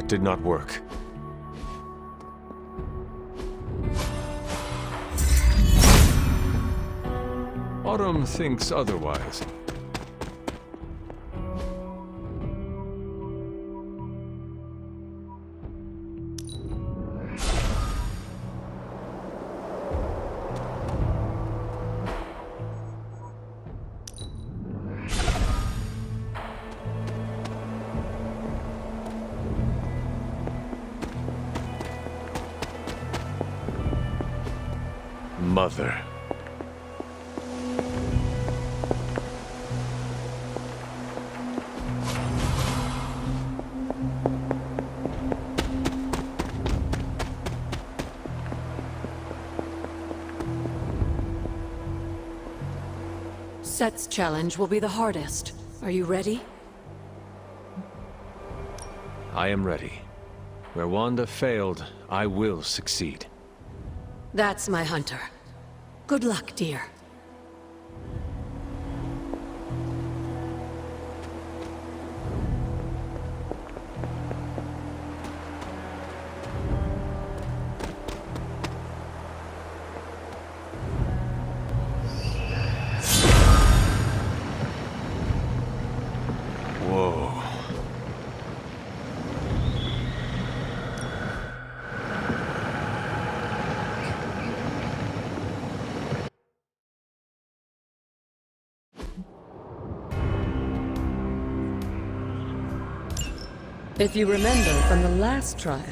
That did not work. Autumn thinks otherwise. Mother. Set's challenge will be the hardest. Are you ready? I am ready. Where Wanda failed, I will succeed. That's my hunter. Good luck, dear. Whoa. If you remember from the last trial,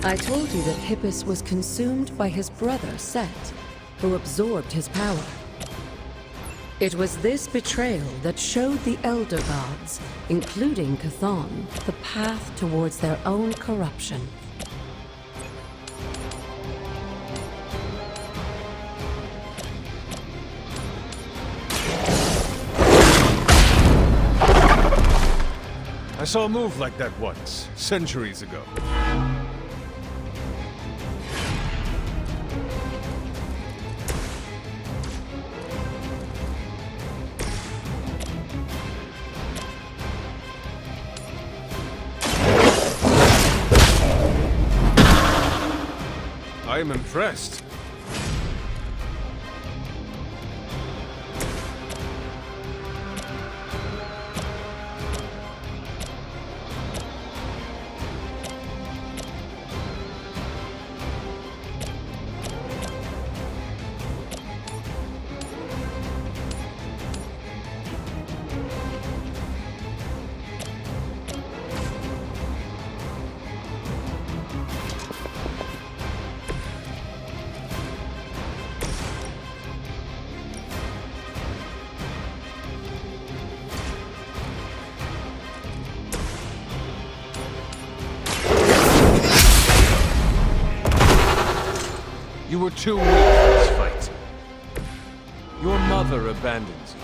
I told you that Hippus was consumed by his brother Set, who absorbed his power. It was this betrayal that showed the Elder Gods, including Chthon, the path towards their own corruption. I saw a move like that once, centuries ago. I am impressed. You were too weak for this fight. Your mother abandons you.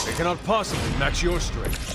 They cannot possibly match your strength.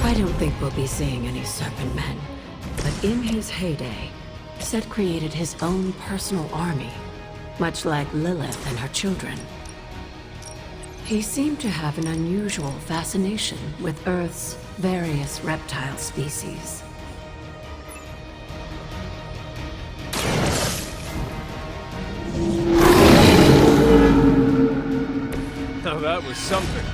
I don't think we'll be seeing any Serpent Men, but in his heyday, Set created his own personal army, much like Lilith and her children. He seemed to have an unusual fascination with Earth's various reptile species. Now that was something.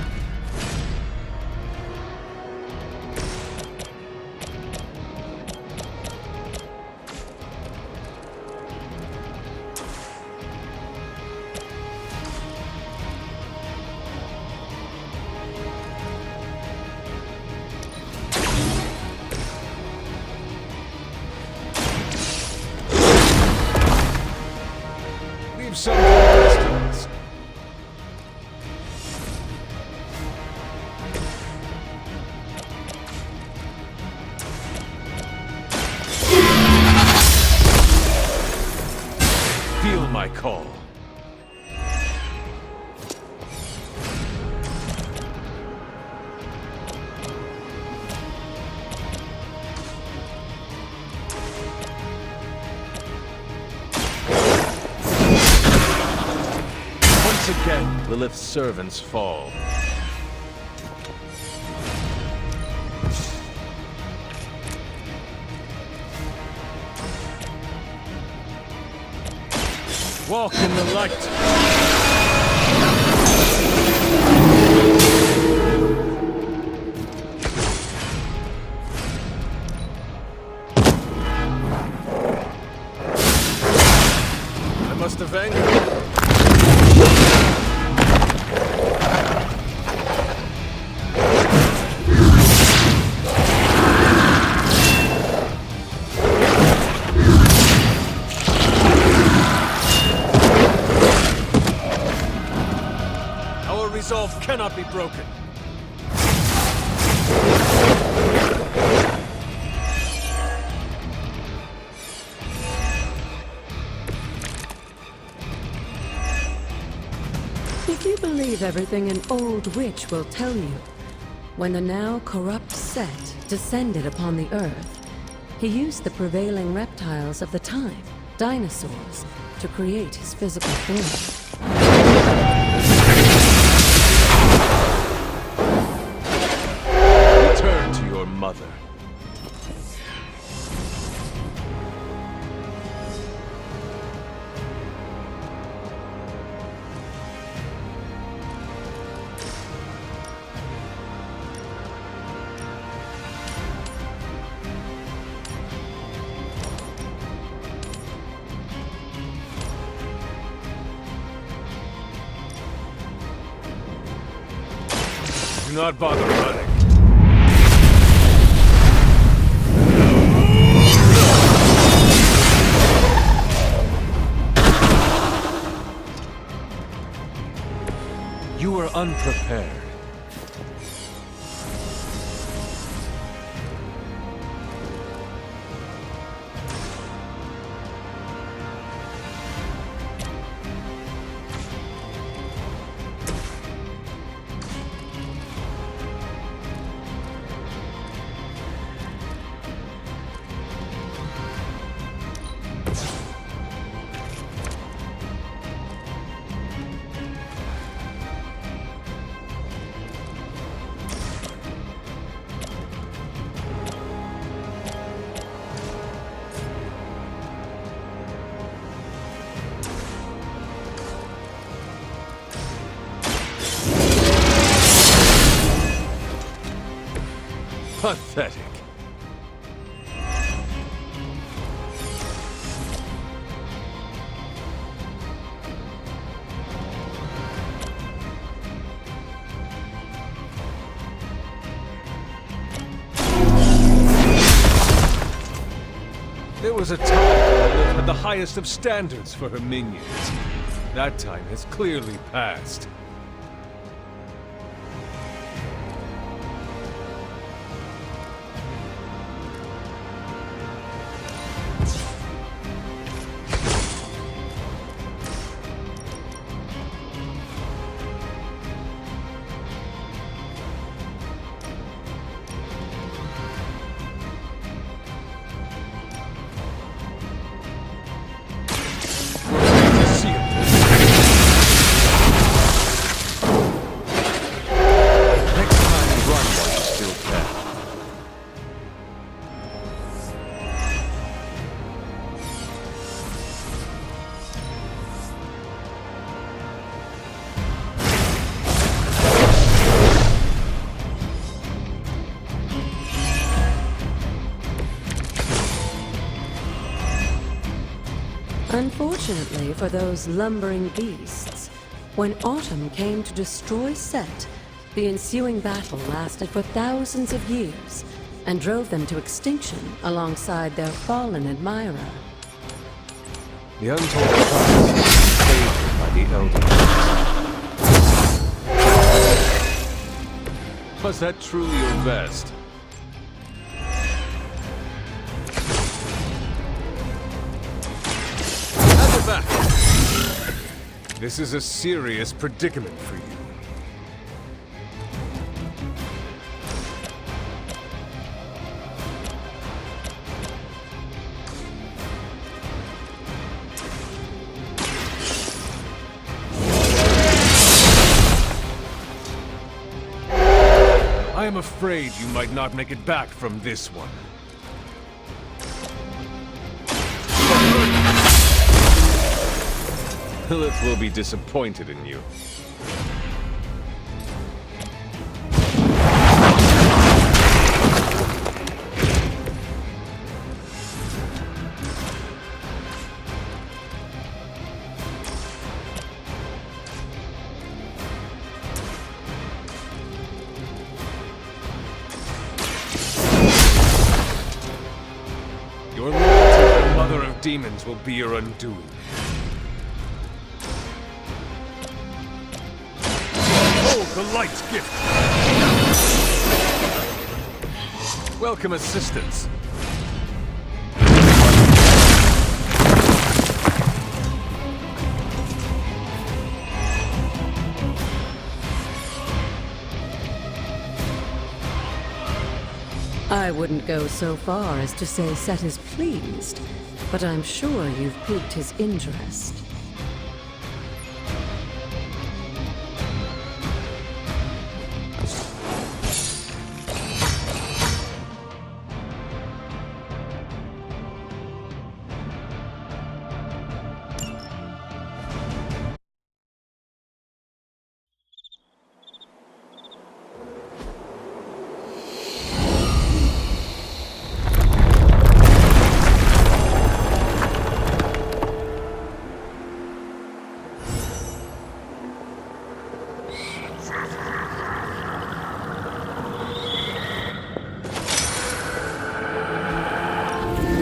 Leave some for the rest of us. Feel my call. Once again, Lilith's servants fall. Walk in the light. I must have angered her. Our resolve cannot be broken. If you believe everything an old witch will tell you, when the now corrupt Set descended upon the Earth, he used the prevailing reptiles of the time, dinosaurs, to create his physical form. Return to your mother. Do not bother running. You were unprepared. Pathetic. There was a time when Lilith had the highest of standards for her minions. That time has clearly passed. Unfortunately for those lumbering beasts, when autumn came to destroy Set, the ensuing battle lasted for thousands of years and drove them to extinction alongside their fallen admirer. The untold prophecy favored by the elders. Was that truly your best? At the back! This is a serious predicament for you. I am afraid you might not make it back from this one. Lilith will be disappointed in you. Your loyalty to the Mother of Demons will be your undoing. Hold the light's gift! Welcome assistance. I wouldn't go so far as to say Set is pleased, but I'm sure you've piqued his interest.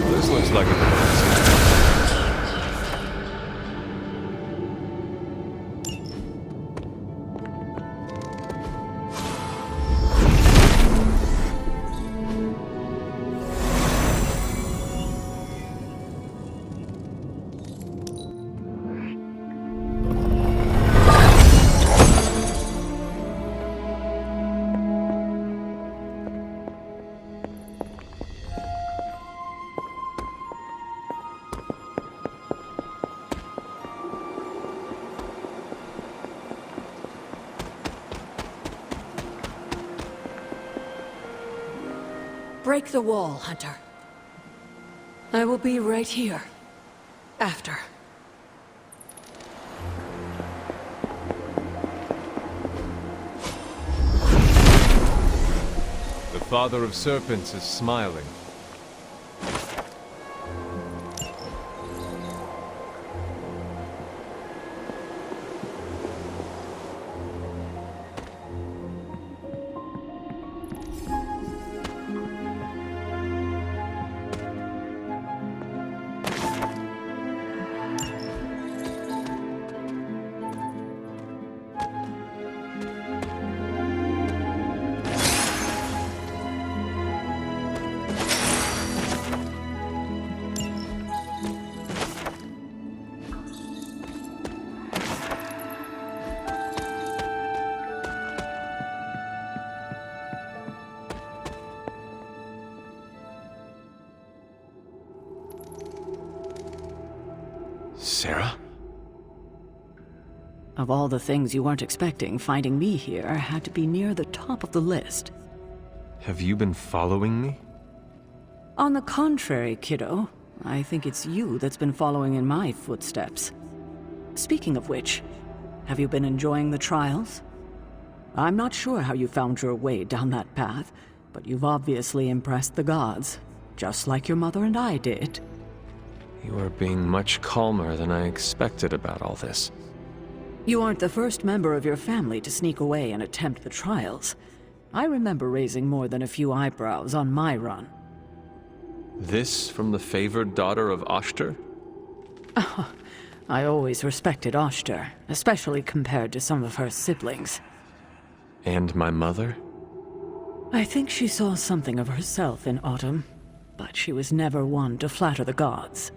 This looks like a... Break the wall, Hunter. I will be right here. After. The Father of Serpents is smiling. Sarah? Of all the things you weren't expecting, finding me here had to be near the top of the list. Have you been following me? On the contrary, kiddo, I think it's you that's been following in my footsteps. Speaking of which, have you been enjoying the trials? I'm not sure how you found your way down that path, but you've obviously impressed the gods, just like your mother and I did. You are being much calmer than I expected about all this. You aren't the first member of your family to sneak away and attempt the trials. I remember raising more than a few eyebrows on my run. This from the favored daughter of Oshter? I always respected Oshter, especially compared to some of her siblings. And my mother? I think she saw something of herself in Autumn, but she was never one to flatter the gods.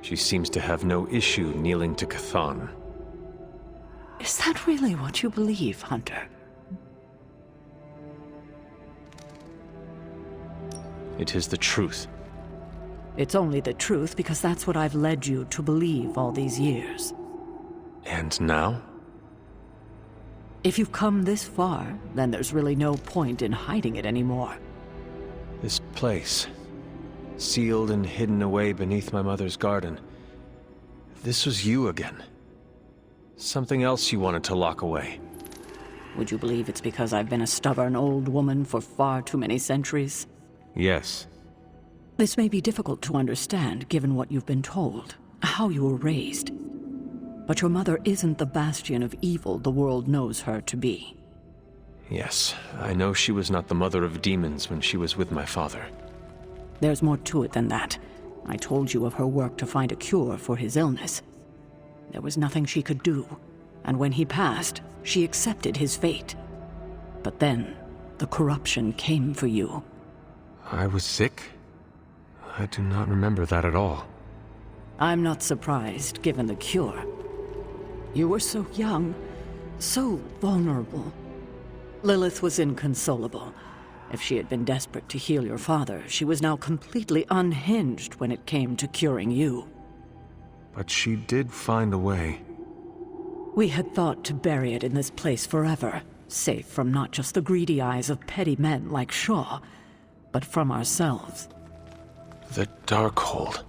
She seems to have no issue kneeling to Chthon. Is that really what you believe, Hunter? It is the truth. It's only the truth because that's what I've led you to believe all these years. And now? If you've come this far, then there's really no point in hiding it anymore. This place, sealed and hidden away beneath my mother's garden. This was you again. Something else you wanted to lock away. Would you believe it's because I've been a stubborn old woman for far too many centuries? Yes. This may be difficult to understand given what you've been told, how you were raised. But your mother isn't the bastion of evil the world knows her to be. Yes, I know she was not the mother of demons when she was with my father. There's more to it than that. I told you of her work to find a cure for his illness. There was nothing she could do, and when he passed, she accepted his fate. But then, the corruption came for you. I was sick? I do not remember that at all. I'm not surprised, given the cure. You were so young, so vulnerable. Lilith was inconsolable. If she had been desperate to heal your father, she was now completely unhinged when it came to curing you. But she did find a way. We had thought to bury it in this place forever, safe from not just the greedy eyes of petty men like Shaw, but from ourselves. The Darkhold.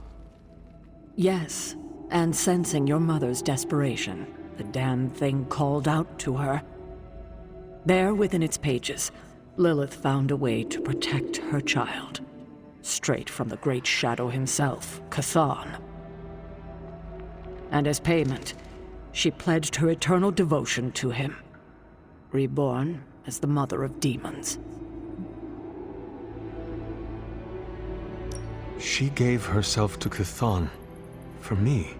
Yes, and sensing your mother's desperation, the damn thing called out to her. There within its pages, Lilith found a way to protect her child. Straight from the Great Shadow himself, Chthon. And as payment, she pledged her eternal devotion to him. Reborn as the mother of demons. She gave herself to Chthon. For me.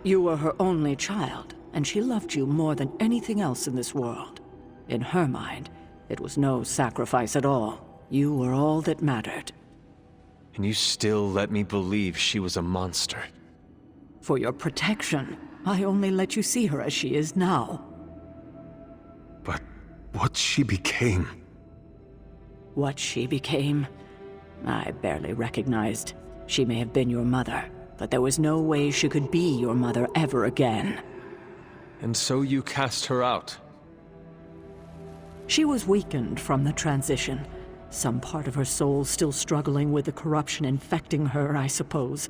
You were her only child, and she loved you more than anything else in this world. In her mind, it was no sacrifice at all. You were all that mattered. And you still let me believe she was a monster. For your protection, I only let you see her as she is now. But what she became... What she became, I barely recognized. She may have been your mother, but there was no way she could be your mother ever again. And so you cast her out. She was weakened from the transition. Some part of her soul still struggling with the corruption infecting her, I suppose.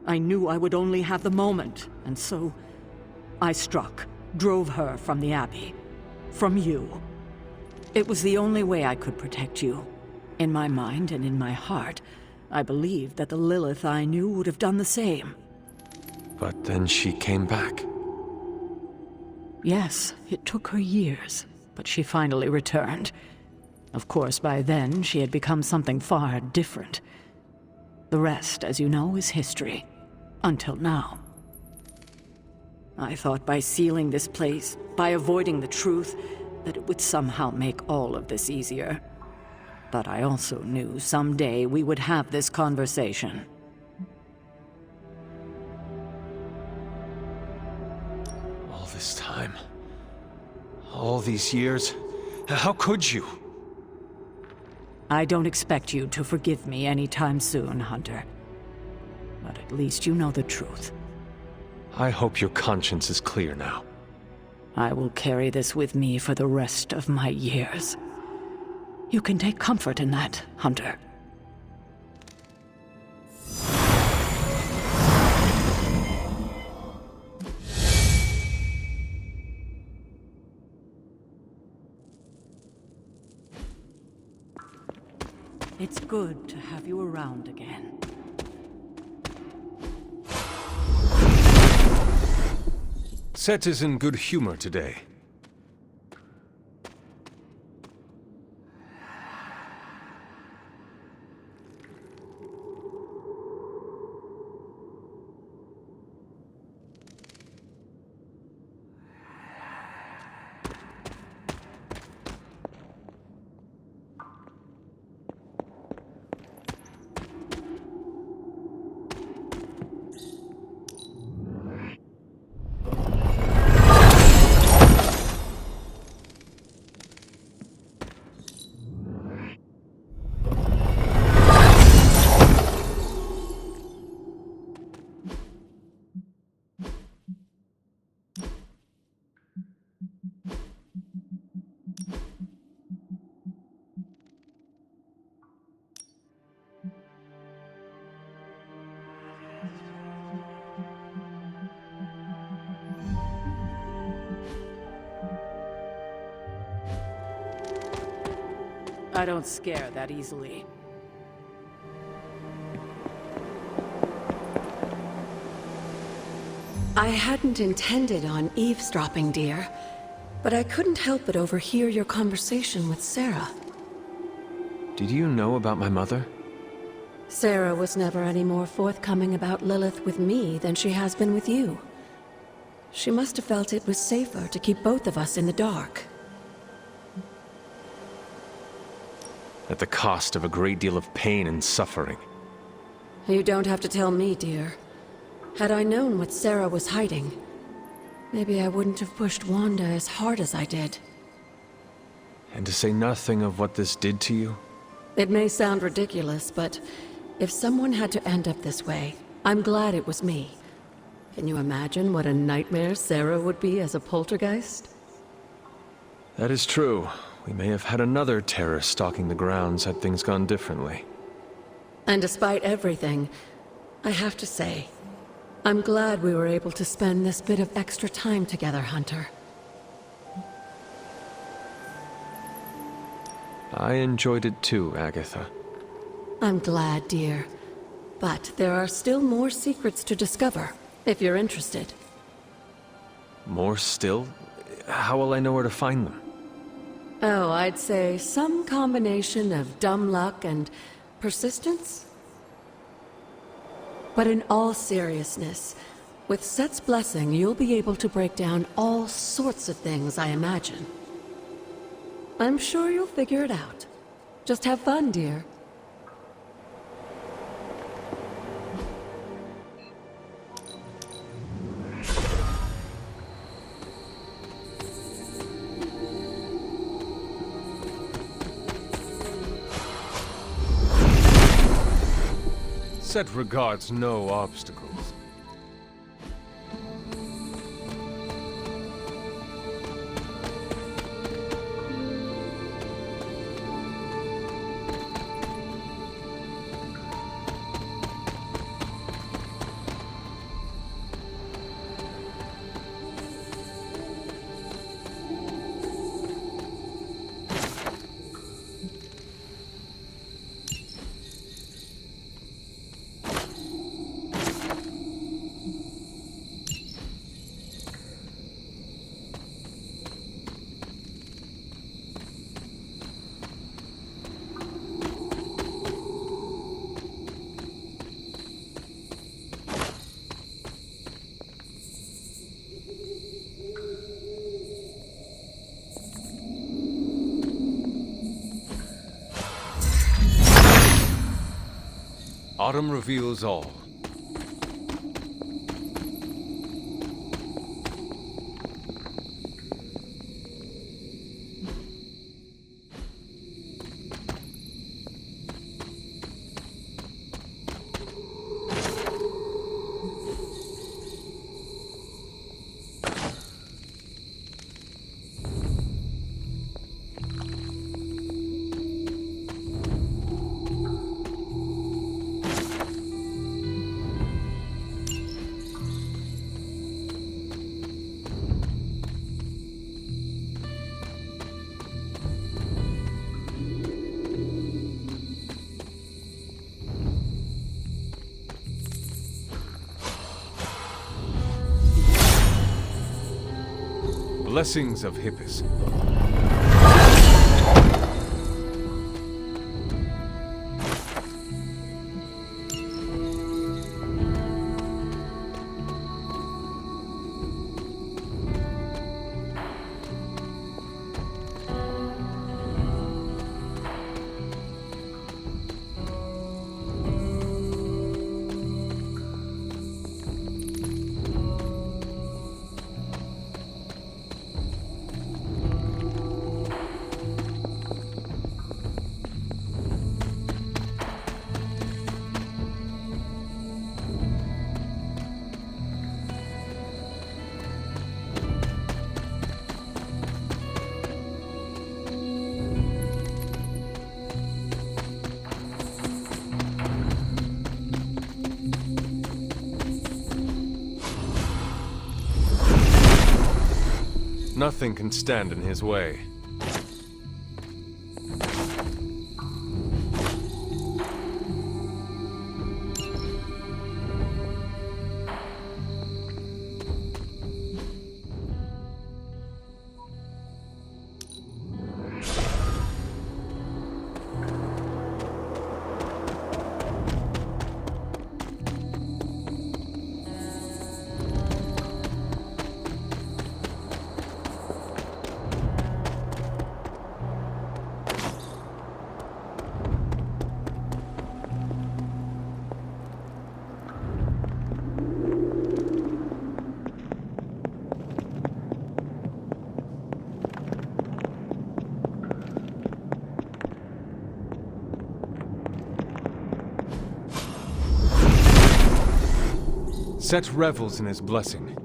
I knew I would only have the moment, and so I struck, drove her from the Abbey. From you. It was the only way I could protect you. In my mind and in my heart, I believed that the Lilith I knew would have done the same. But then she came back. Yes, it took her years, but she finally returned. Of course, by then, she had become something far different. The rest, as you know, is history. Until now. I thought by sealing this place, by avoiding the truth, that it would somehow make all of this easier. But I also knew someday we would have this conversation. All this time. All these years. How could you? I don't expect you to forgive me anytime soon, Hunter. But at least you know the truth. I hope your conscience is clear now. I will carry this with me for the rest of my years. You can take comfort in that, Hunter. It's good to have you around again. Set is in good humor today. I don't scare that easily. I hadn't intended on eavesdropping, dear, but I couldn't help but overhear your conversation with Sarah. Did you know about my mother? Sarah was never any more forthcoming about Lilith with me than she has been with you. She must have felt it was safer to keep both of us in the dark. At the cost of a great deal of pain and suffering. You don't have to tell me, dear. Had I known what Sarah was hiding, maybe I wouldn't have pushed Wanda as hard as I did. And to say nothing of what this did to you? It may sound ridiculous, but if someone had to end up this way, I'm glad it was me. Can you imagine what a nightmare Sarah would be as a poltergeist? That is true. We may have had another terror stalking the grounds had things gone differently. And despite everything, I have to say, I'm glad we were able to spend this bit of extra time together, Hunter. I enjoyed it too, Agatha. I'm glad, dear. But there are still more secrets to discover, if you're interested. More still? How will I know where to find them? Oh, I'd say some combination of dumb luck and persistence? But in all seriousness, with Set's blessing, you'll be able to break down all sorts of things, I imagine. I'm sure you'll figure it out. Just have fun, dear. Set regards no obstacles. Autumn reveals all. blessings of Hippus. Nothing can stand in his way. Set revels in his blessing.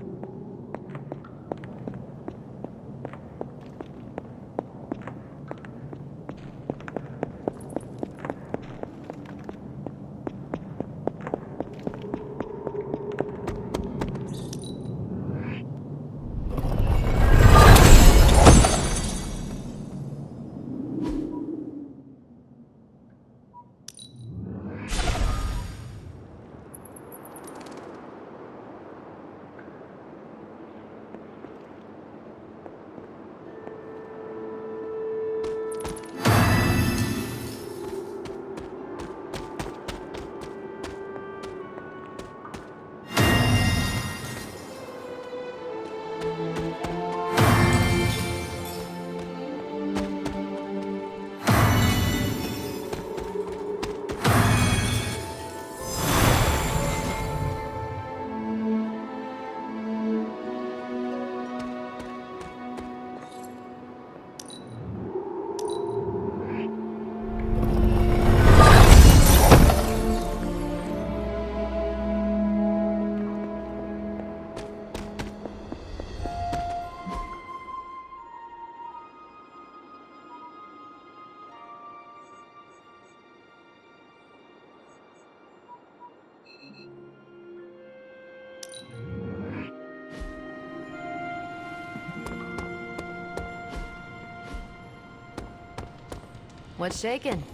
What's shaking?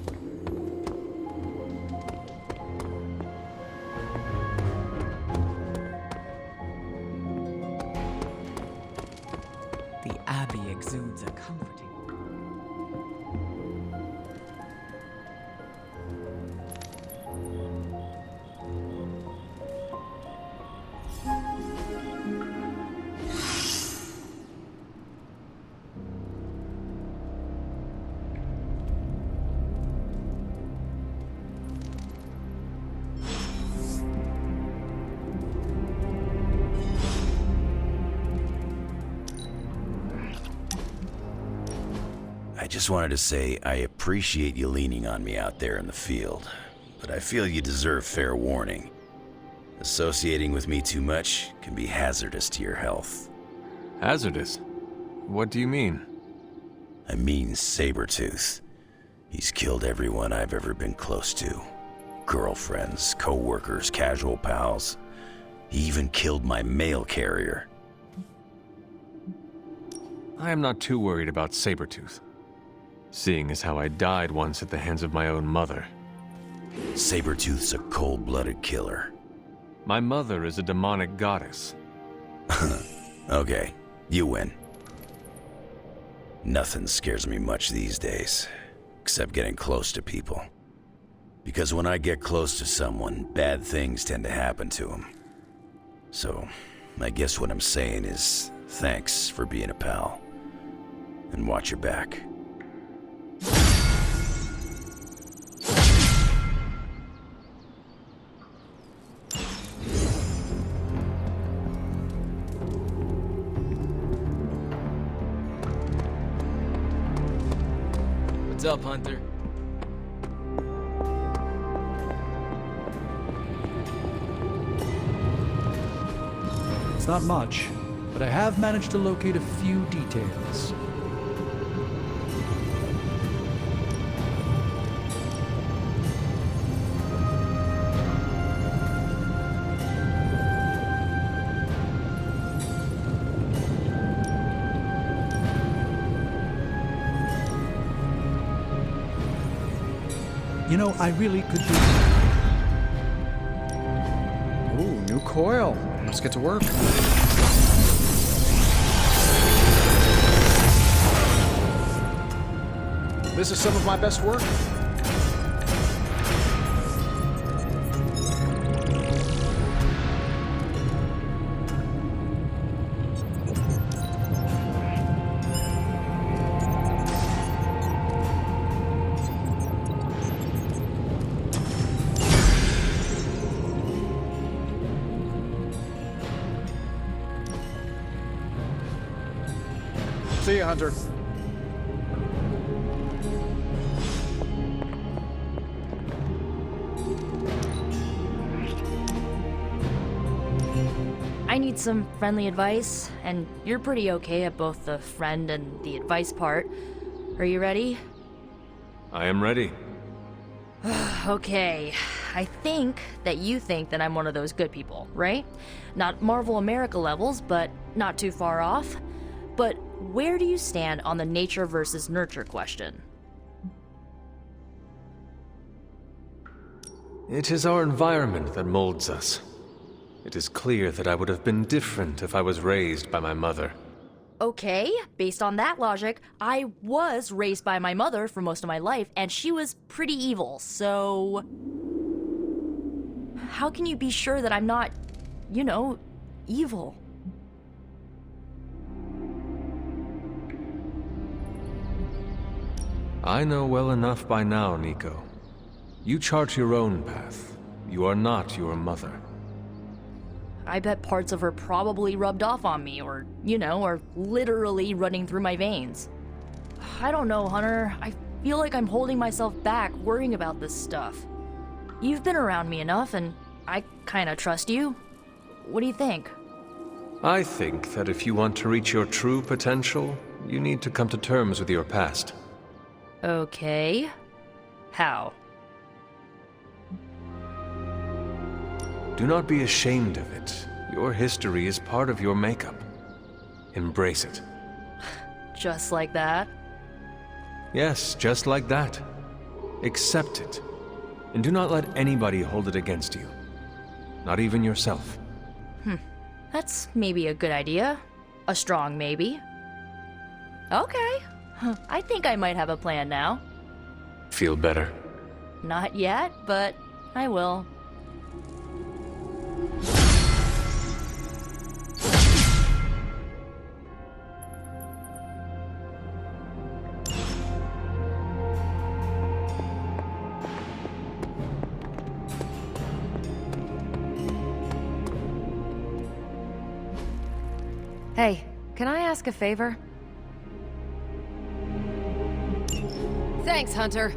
The Abbey exudes a comforting. I just wanted to say I appreciate you leaning on me out there in the field, but I feel you deserve fair warning. Associating with me too much can be hazardous to your health. Hazardous? What do you mean? I mean Sabretooth. He's killed everyone I've ever been close to. Girlfriends, co-workers, casual pals. He even killed my mail carrier. I am not too worried about Sabretooth, seeing as how I died once at the hands of my own mother. Sabretooth's a cold-blooded killer. My mother is a demonic goddess. Okay, you win. Nothing scares me much these days, except getting close to people. Because when I get close to someone, bad things tend to happen to them. So, I guess what I'm saying is, thanks for being a pal. And watch your back. What's up, Hunter? It's not much, but I have managed to locate a few details. You know, I really could do... Ooh, new coil. Let's get to work. This is some of my best work. See you, Hunter. I need some friendly advice, and you're pretty okay at both the friend and the advice part. Are you ready? I am ready. Okay, I think that you think that I'm one of those good people, right? Not Marvel America levels, but not too far off. But where do you stand on the nature versus nurture question? It is our environment that molds us. It is clear that I would have been different if I was raised by my mother. Okay, based on that logic, I was raised by my mother for most of my life, and she was pretty evil, so... How can you be sure that I'm not, you know, evil? I know well enough by now, Nico. You chart your own path. You are not your mother. I bet parts of her probably rubbed off on me, or, you know, are literally running through my veins. I don't know, Hunter. I feel like I'm holding myself back, worrying about this stuff. You've been around me enough, and I kinda trust you. What do you think? I think that if you want to reach your true potential, you need to come to terms with your past. Okay. How? Do not be ashamed of it. Your history is part of your makeup. Embrace it. Just like that? Yes, just like that. Accept it. And do not let anybody hold it against you. Not even yourself. That's maybe a good idea. A strong maybe. Okay. I think I might have a plan now. Feel better? Not yet, but I will. Hey, can I ask a favor? Thanks, Hunter.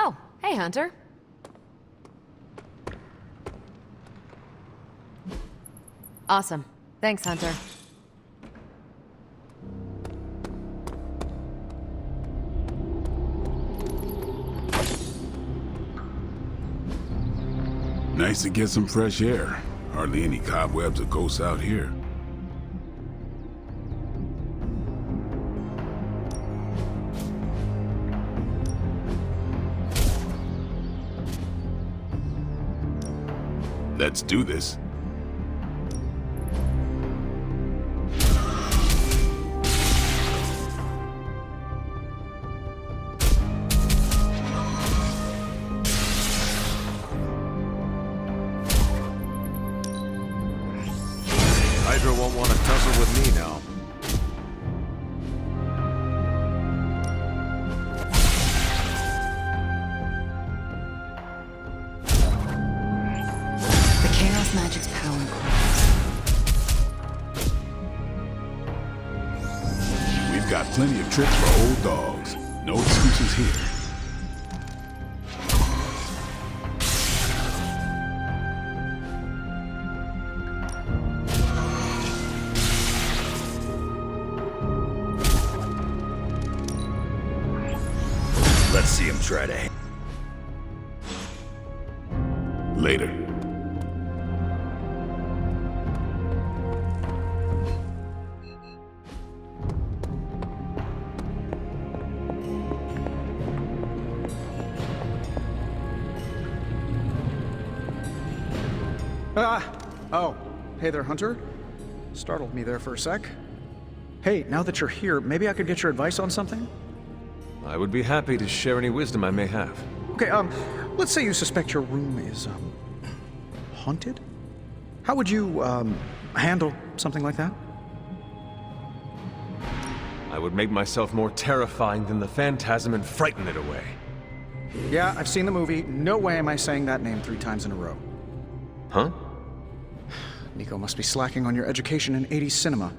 Oh, hey, Hunter. Awesome. Thanks, Hunter. Nice to get some fresh air. Hardly any cobwebs or ghosts out here. Let's do this. Hydra won't want to tussle with me now. The Chaos Magic's power grows. We've got plenty of tricks for old dogs. No excuses here. Let's see him try to... Later. Oh. Hey there, Hunter. Startled me there for a sec. Hey, now that you're here, maybe I could get your advice on something? I would be happy to share any wisdom I may have. Okay, let's say you suspect your room is, haunted? How would you, handle something like that? I would make myself more terrifying than the phantasm and frighten it away. Yeah, I've seen the movie. No way am I saying that name 3 times in a row. Huh? Nico must be slacking on your education in 80s cinema.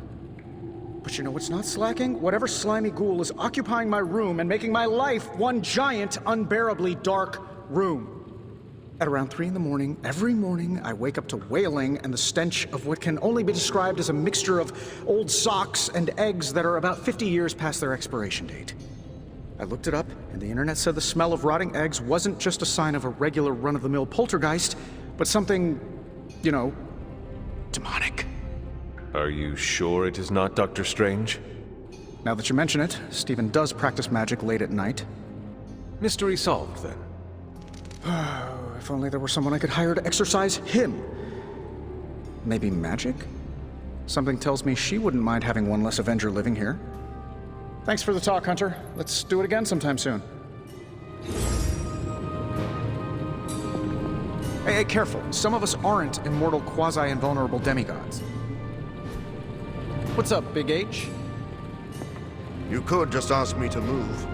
But you know what's not slacking? Whatever slimy ghoul is occupying my room and making my life one giant, unbearably dark room. At around 3 in the morning, every morning, I wake up to wailing and the stench of what can only be described as a mixture of old socks and eggs that are about 50 years past their expiration date. I looked it up, and the internet said the smell of rotting eggs wasn't just a sign of a regular run-of-the-mill poltergeist, but something, you know, demonic. Are you sure it is not Dr. Strange? Now that you mention it, Stephen does practice magic late at night. Mystery solved, then. If only there were someone I could hire to exorcise him. Maybe magic? Something tells me she wouldn't mind having one less Avenger living here. Thanks for the talk, Hunter. Let's do it again sometime soon. Hey, careful. Some of us aren't immortal, quasi-invulnerable demigods. What's up, Big H? You could just ask me to move.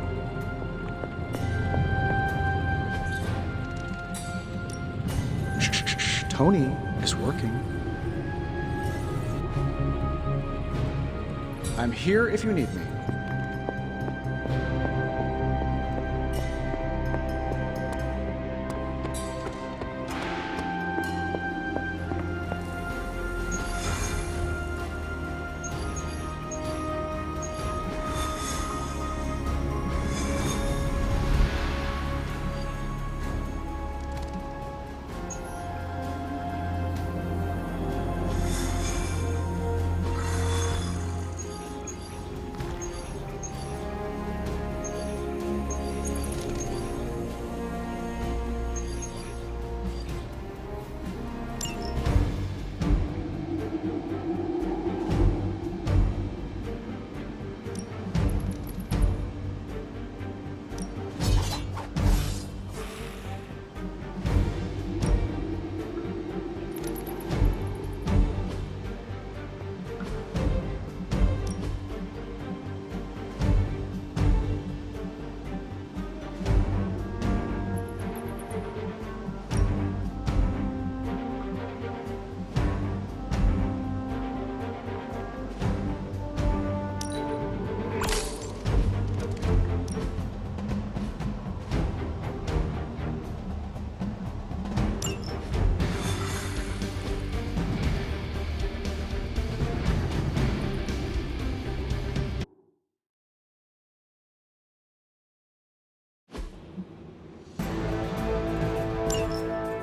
Shh. Tony is working. I'm here if you need me.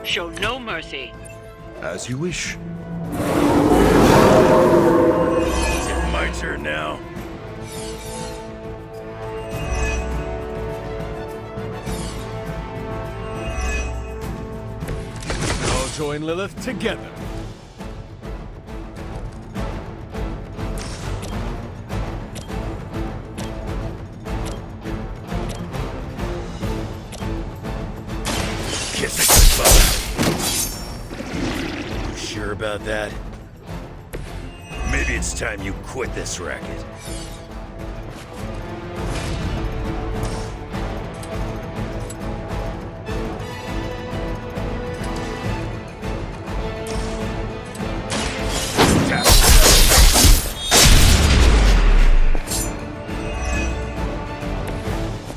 Show no mercy. As you wish. Is it my turn now? All join Lilith together. Kiss it goodbye. You sure about that? Maybe it's time you quit this racket.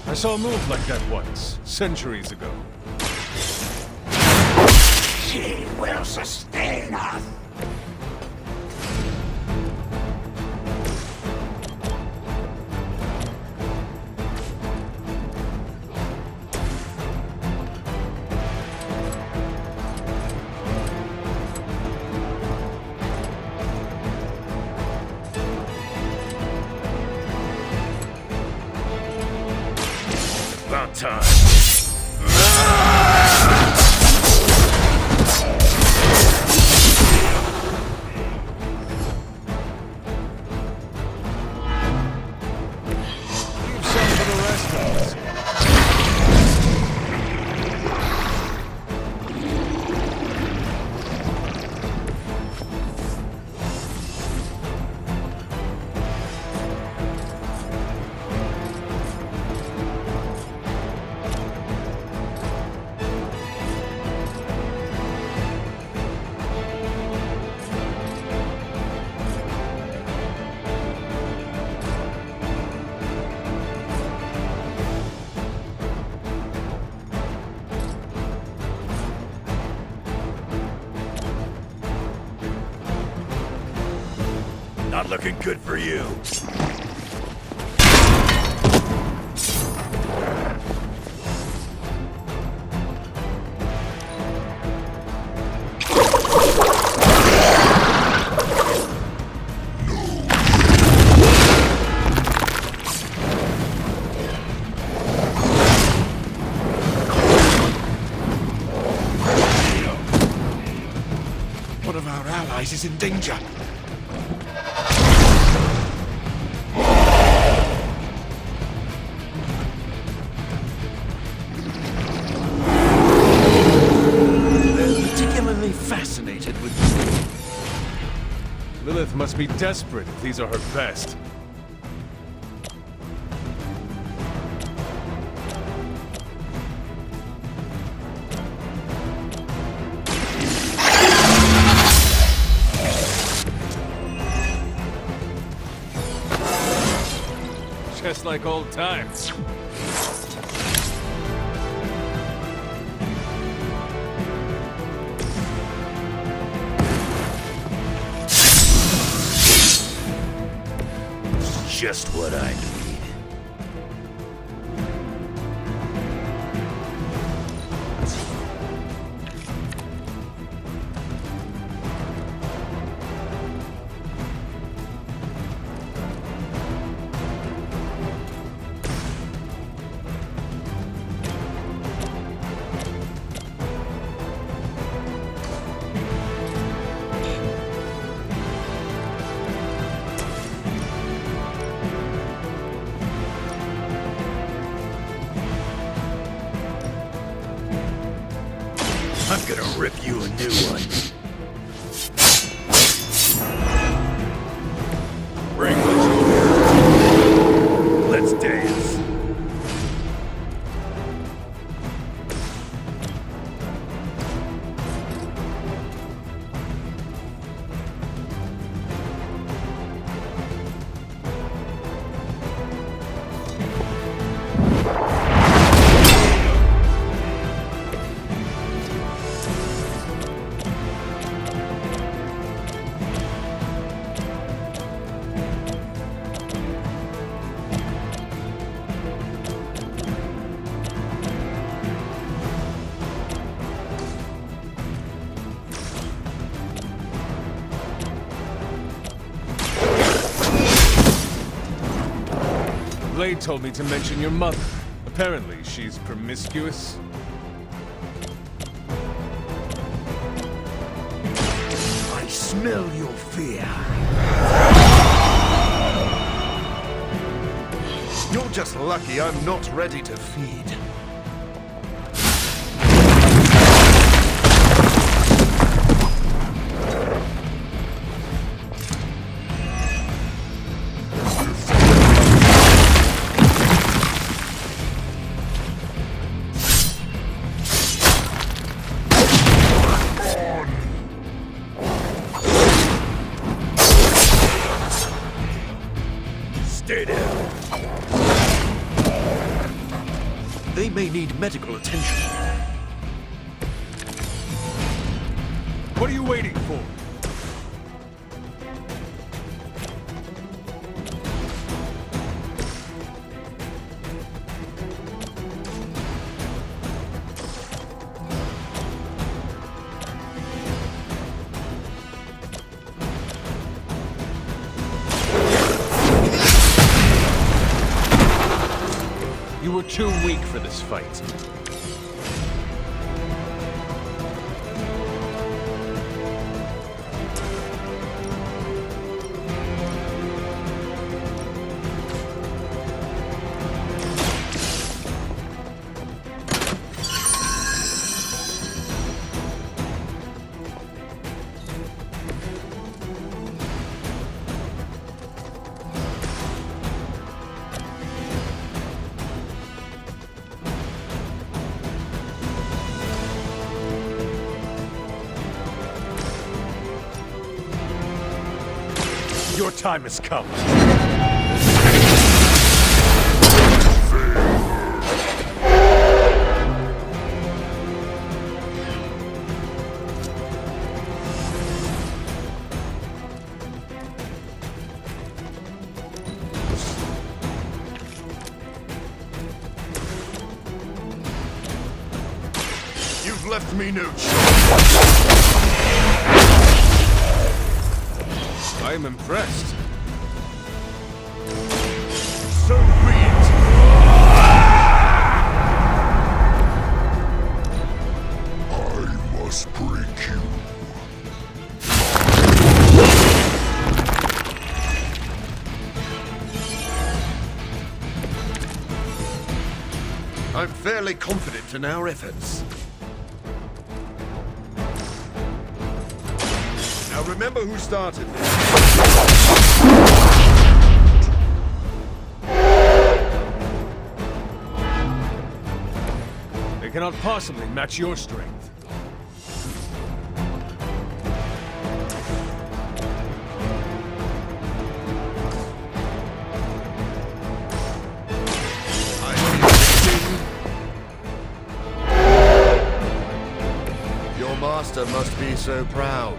I saw a move like that once, centuries ago. She will sustain us. About time. Leave some for the rest of us. Not looking good for you. One of our allies is in danger. Particularly fascinated with Lilith must be desperate if these are her best. Just like old times. Just what I need. I'm gonna rip you a new one. Bring what you got. Let's dance. Longplay told me to mention your mother. Apparently, she's promiscuous. I smell your fear. You're just lucky I'm not ready to feed. Stay down. They may need medical attention. What are you waiting for? You were too weak for this fight. Your time has come. You've left me no choice. I am impressed. So be it. I must break you. I'm fairly confident in our efforts. Now remember who started this. They cannot possibly match your strength. Your master must be so proud.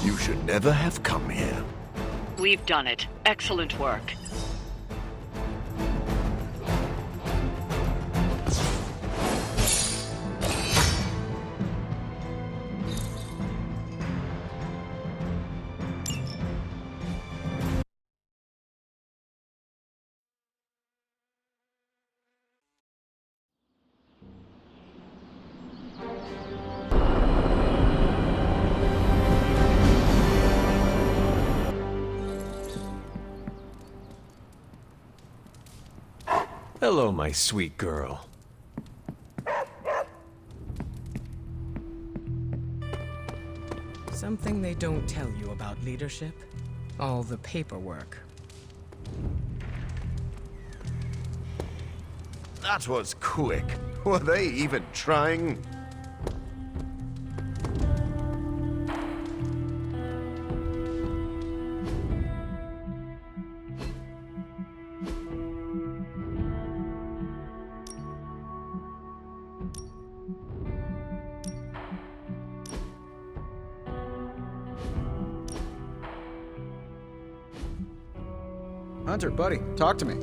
You should never have come here. We've done it. Excellent work. Hello, my sweet girl. Something they don't tell you about leadership? All the paperwork. That was quick. Were they even trying? Hunter, buddy, talk to me.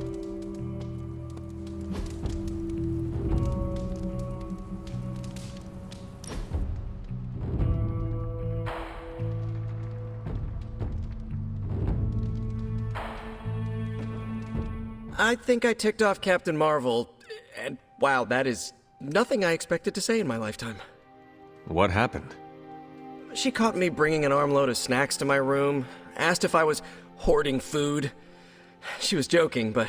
I think I ticked off Captain Marvel, and wow, that is nothing I expected to say in my lifetime. What happened? She caught me bringing an armload of snacks to my room, asked if I was hoarding food. She was joking, but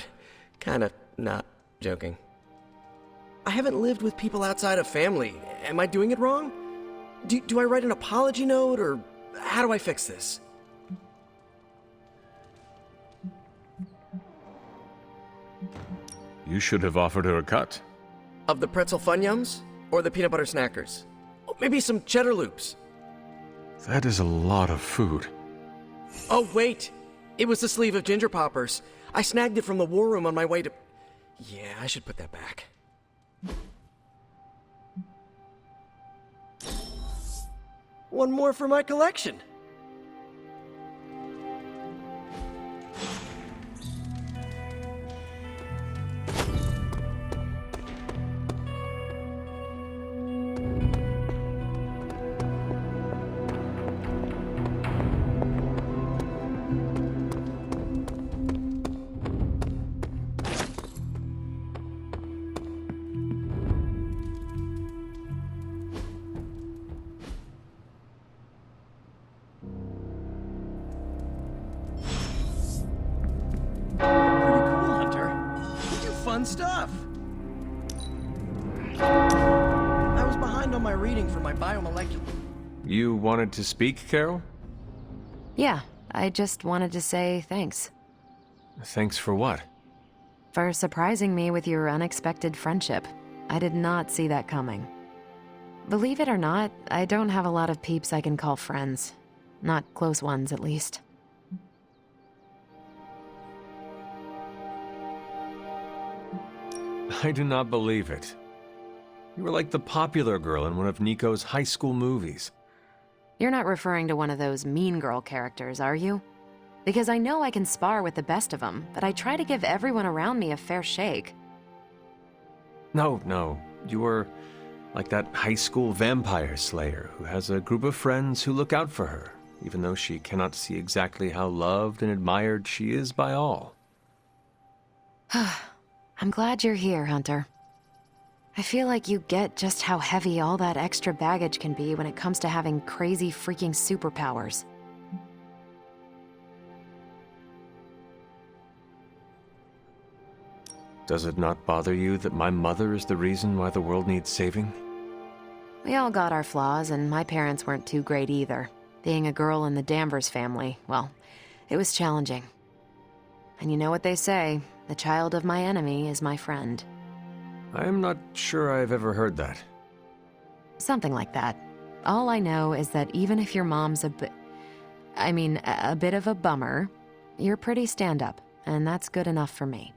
kinda not joking. I haven't lived with people outside of family. Am I doing it wrong? Do I write an apology note, or how do I fix this? You should have offered her a cut. Of the pretzel Funyums? Or the peanut butter snackers? Oh, maybe some cheddar loops. That is a lot of food. Oh, wait! It was the sleeve of ginger poppers. I snagged it from the war room on my way to... Yeah, I should put that back. One more for my collection. Stuff. I was behind on my reading for my biomolecular. You wanted to speak, Carol? Yeah, I just wanted to say thanks. Thanks for what? For surprising me with your unexpected friendship. I did not see that coming. Believe it or not, I don't have a lot of peeps I can call friends. Not close ones, at least. I do not believe it. You were like the popular girl in one of Nico's high school movies. You're not referring to one of those mean girl characters, are you? Because I know I can spar with the best of them, but I try to give everyone around me a fair shake. No. You were like that high school vampire slayer who has a group of friends who look out for her, even though she cannot see exactly how loved and admired she is by all. I'm glad you're here, Hunter. I feel like you get just how heavy all that extra baggage can be when it comes to having crazy freaking superpowers. Does it not bother you that my mother is the reason why the world needs saving? We all got our flaws, and my parents weren't too great either. Being a girl in the Danvers family, well, it was challenging. And you know what they say, the child of my enemy is my friend. I am not sure I've ever heard that. Something like that. All I know is that even if your mom's a bit of a bummer, you're pretty stand-up, and that's good enough for me.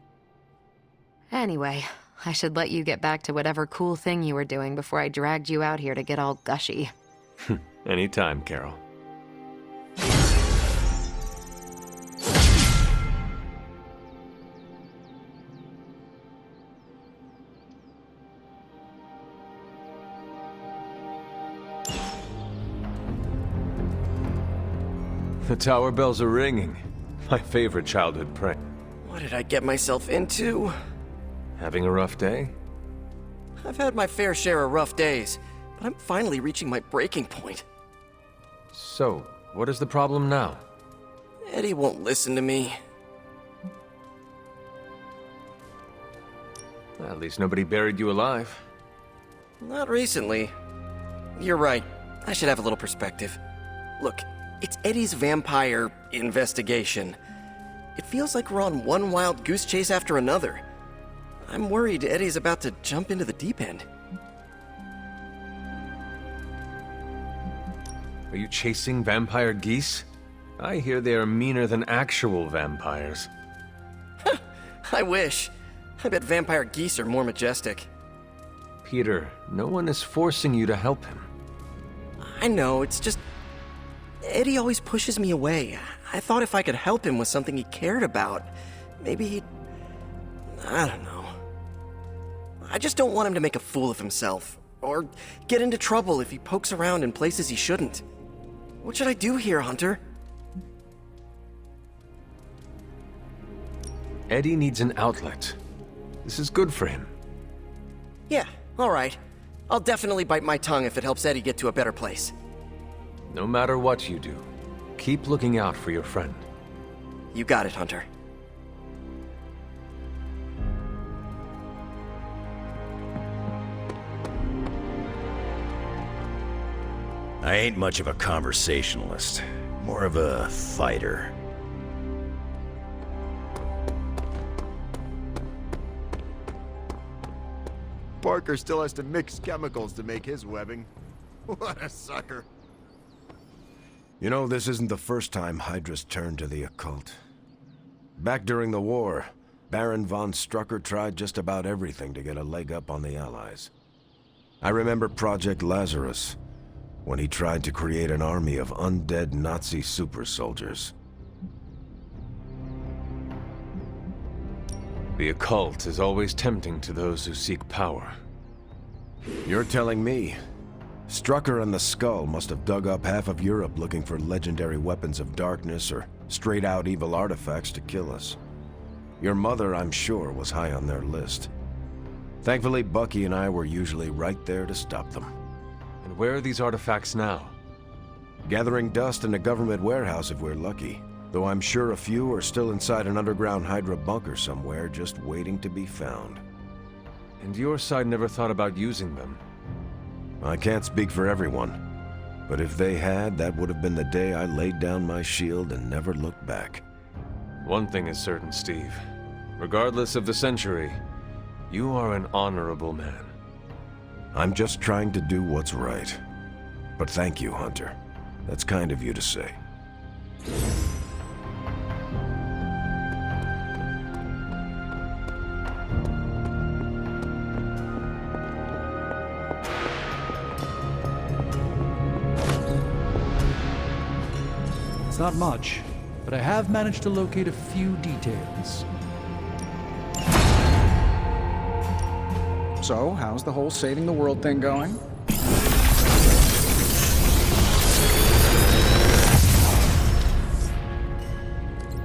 Anyway, I should let you get back to whatever cool thing you were doing before I dragged you out here to get all gushy. Anytime, Carol. The tower bells are ringing. My favorite childhood prank. What did I get myself into? Having a rough day? I've had my fair share of rough days, but I'm finally reaching my breaking point. So, what is the problem now? Eddie won't listen to me. At least nobody buried you alive. Not recently. You're right. I should have a little perspective. Look, it's Eddie's vampire investigation. It feels like we're on one wild goose chase after another. I'm worried Eddie's about to jump into the deep end. Are you chasing vampire geese? I hear they are meaner than actual vampires. I wish. I bet vampire geese are more majestic. Peter, no one is forcing you to help him. I know, it's just... Eddie always pushes me away. I thought if I could help him with something he cared about, maybe he'd... I don't know. I just don't want him to make a fool of himself, or get into trouble if he pokes around in places he shouldn't. What should I do here, Hunter? Eddie needs an outlet. This is good for him. Yeah, alright. I'll definitely bite my tongue if it helps Eddie get to a better place. No matter what you do, keep looking out for your friend. You got it, Hunter. I ain't much of a conversationalist, more of a fighter. Parker still has to mix chemicals to make his webbing. What a sucker. You know, this isn't the first time Hydra's turned to the occult. Back during the war, Baron von Strucker tried just about everything to get a leg up on the Allies. I remember Project Lazarus, when he tried to create an army of undead Nazi super soldiers. The occult is always tempting to those who seek power. You're telling me Strucker and the Skull must have dug up half of Europe looking for legendary weapons of darkness or straight-out evil artifacts to kill us. Your mother, I'm sure, was high on their list. Thankfully, Bucky and I were usually right there to stop them. And where are these artifacts now? Gathering dust in a government warehouse if we're lucky. Though I'm sure a few are still inside an underground Hydra bunker somewhere, just waiting to be found. And your side never thought about using them? I can't speak for everyone. But if they had, that would have been the day I laid down my shield and never looked back. One thing is certain, Steve. Regardless of the century, you are an honorable man. I'm just trying to do what's right. But thank you, Hunter. That's kind of you to say. It's not much, but I have managed to locate a few details. So, how's the whole saving the world thing going?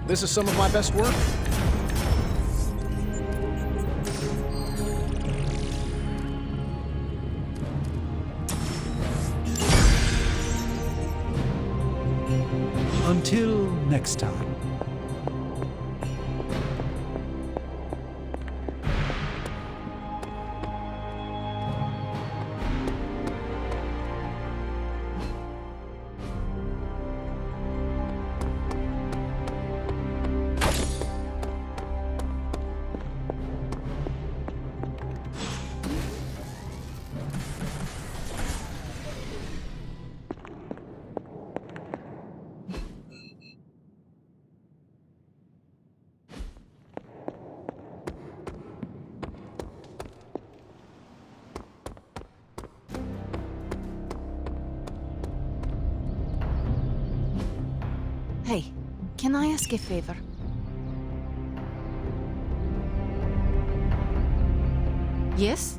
This is some of my best work. Until next time. Hey, can I ask a favor? Yes?